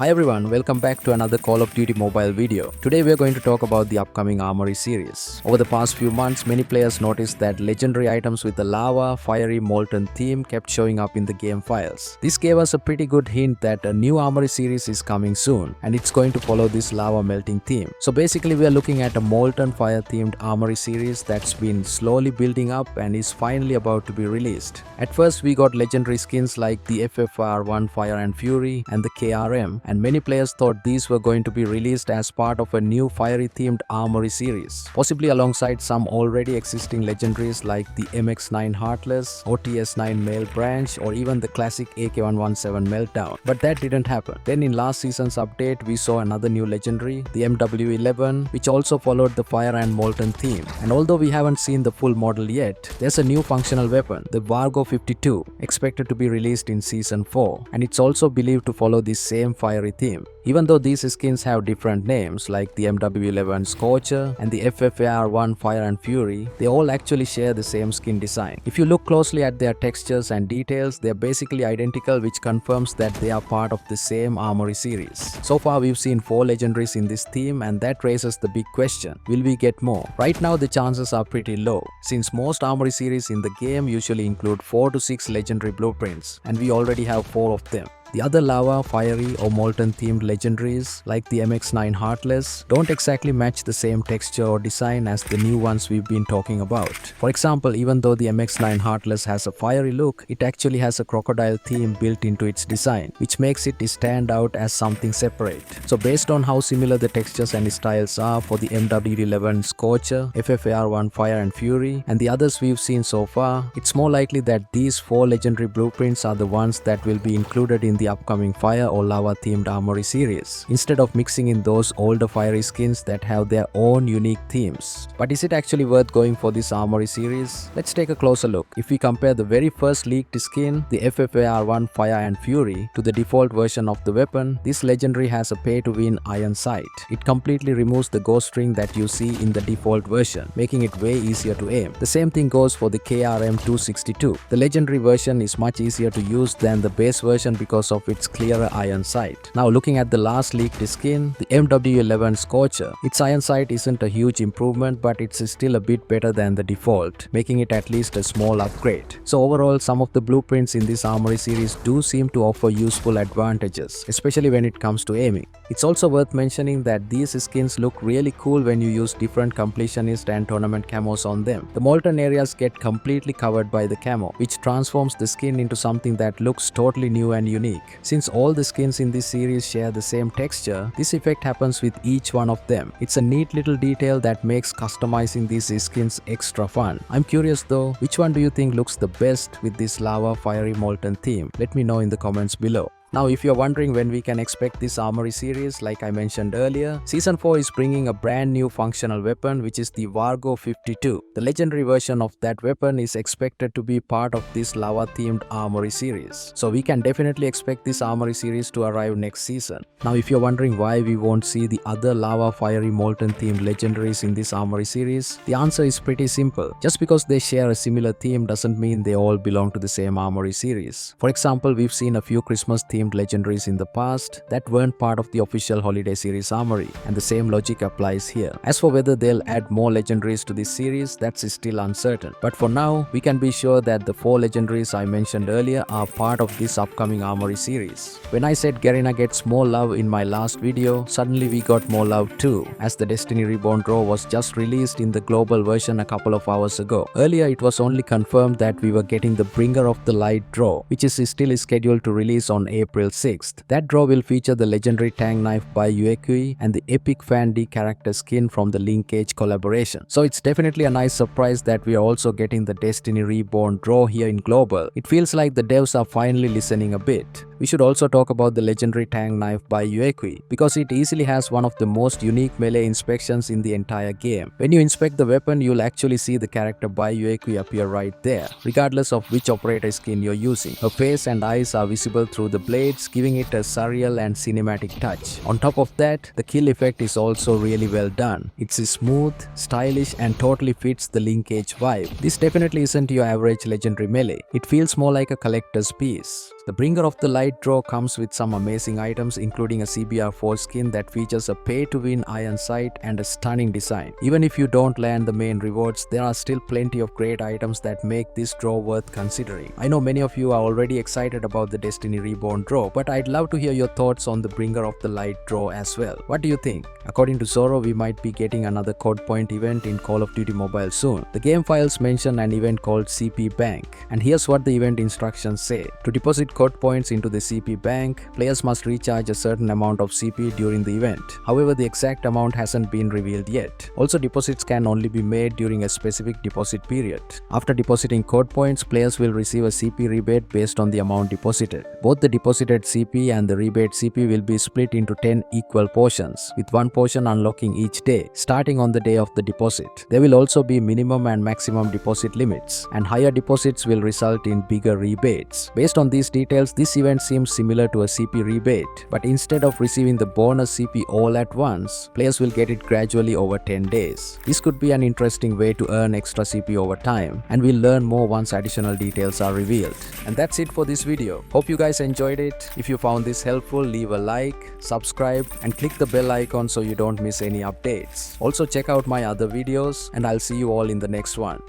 Hi everyone, welcome back to another Call of Duty mobile video. Today we are going to talk about the upcoming Armory series. Over the past few months, many players noticed that legendary items with a lava, fiery, molten theme kept showing up in the game files. This gave us a pretty good hint that a new Armory series is coming soon and it's going to follow this lava melting theme. So basically we are looking at a molten fire themed Armory series that's been slowly building up and is finally about to be released. At first we got legendary skins like the FFR1 Fire and Fury and the KRM, and many players thought these were going to be released as part of a new fiery themed Armory series, possibly alongside some already existing legendaries like the MX9 Heartless, OTS9 Male Branch, or even the classic AK117 Meltdown. But that didn't happen. Then in last season's update we saw another new legendary, the MW11, which also followed the fire and molten theme. And although we haven't seen the full model yet, there's a new functional weapon, the Vargo 52, expected to be released in Season 4, and it's also believed to follow this same fiery theme. Even though these skins have different names like the MW11 Scorcher and the FFAR1 Fire and Fury, they all actually share the same skin design. If you look closely at their textures and details, they're basically identical, which confirms that they are part of the same Armory series. So far we've seen 4 legendaries in this theme, and that raises the big question, will we get more? Right now the chances are pretty low, since most Armory series in the game usually include 4 to 6 legendary blueprints, and we already have 4 of them. The other lava, fiery or molten themed legendaries like the MX9 Heartless don't exactly match the same texture or design as the new ones we've been talking about. For example, even though the MX9 Heartless has a fiery look, it actually has a crocodile theme built into its design, which makes it stand out as something separate. So based on how similar the textures and styles are for the MW11 Scorcher, FFAR1 Fire and Fury, and the others we've seen so far, it's more likely that these 4 legendary blueprints are the ones that will be included in the upcoming fire or lava themed Armory series, instead of mixing in those older fiery skins that have their own unique themes. But is it actually worth going for this Armory series? Let's take a closer look. If we compare the very first leaked skin, the FFAR1 Fire and Fury, to the default version of the weapon, this legendary has a pay to win iron sight. It completely removes the ghost ring that you see in the default version, making it way easier to aim. The same thing goes for the KRM 262. The legendary version is much easier to use than the base version because of its clearer iron sight. Now looking at the last leaked skin, the MW11 Scorcher, its iron sight isn't a huge improvement, but it's still a bit better than the default, making it at least a small upgrade. So overall, some of the blueprints in this Armory series do seem to offer useful advantages, especially when it comes to aiming. It's also worth mentioning that these skins look really cool when you use different completionist and tournament camos on them. The molten areas get completely covered by the camo, which transforms the skin into something that looks totally new and unique. Since all the skins in this series share the same texture, this effect happens with each one of them. It's a neat little detail that makes customizing these skins extra fun. I'm curious though, which one do you think looks the best with this lava, fiery, molten theme? Let me know in the comments below. Now if you're wondering when we can expect this Armory series, like I mentioned earlier, Season 4 is bringing a brand new functional weapon, which is the Vargo 52. The legendary version of that weapon is expected to be part of this lava themed Armory series. So we can definitely expect this Armory series to arrive next season. Now if you're wondering why we won't see the other lava, fiery, molten themed legendaries in this Armory series, the answer is pretty simple. Just because they share a similar theme doesn't mean they all belong to the same Armory series. For example, we've seen a few Christmas themed legendaries in the past that weren't part of the official holiday series Armory, and the same logic applies here. As for whether they'll add more legendaries to this series, that's still uncertain. But for now, we can be sure that the 4 legendaries I mentioned earlier are part of this upcoming Armory series. When I said Garena gets more love in my last video, suddenly we got more love too, as the Destiny Reborn draw was just released in the global version a couple of hours ago. Earlier it was only confirmed that we were getting the Bringer of the Light draw, which is still scheduled to release on April 6th. That draw will feature the legendary Tang Knife by Uekui and the epic Fan D character skin from the Linkage collaboration. So it's definitely a nice surprise that we are also getting the Destiny Reborn draw here in global. It feels like the devs are finally listening a bit. We should also talk about the legendary Tang Knife by Uekui, because it easily has one of the most unique melee inspections in the entire game. When you inspect the weapon, you'll actually see the character by Uekui appear right there, regardless of which operator skin you're using. Her face and eyes are visible through the blades, giving it a surreal and cinematic touch. On top of that, the kill effect is also really well done. It's smooth, stylish, and totally fits the Linkage vibe. This definitely isn't your average legendary melee. It feels more like a collector's piece. The Bringer of the Light light draw comes with some amazing items, including a CBR4 skin that features a pay-to-win iron sight and a stunning design. Even if you don't land the main rewards, there are still plenty of great items that make this draw worth considering. I know many of you are already excited about the Destiny Reborn draw, but I'd love to hear your thoughts on the bringer of the light draw as well. What do you think? According to Zoro, we might be getting another COD point event in Call of Duty Mobile soon. The game files mention an event called CP Bank, and here's what the event instructions say. To deposit COD points into the CP Bank, players must recharge a certain amount of CP during the event. However, the exact amount hasn't been revealed yet. Also, deposits can only be made during a specific deposit period. After depositing COD points, players will receive a CP rebate based on the amount deposited. Both the deposited CP and the rebate CP will be split into 10 equal portions, with one portion unlocking each day, starting on the day of the deposit. There will also be minimum and maximum deposit limits, and higher deposits will result in bigger rebates. Based on these details, this event seems similar to a CP rebate, but instead of receiving the bonus CP all at once, players will get it gradually over 10 days. This could be an interesting way to earn extra CP over time, and we'll learn more once additional details are revealed. And that's it for this video. Hope you guys enjoyed it. If you found this helpful, leave a like, subscribe, and click the bell icon so you don't miss any updates. Also check out my other videos, and I'll see you all in the next one.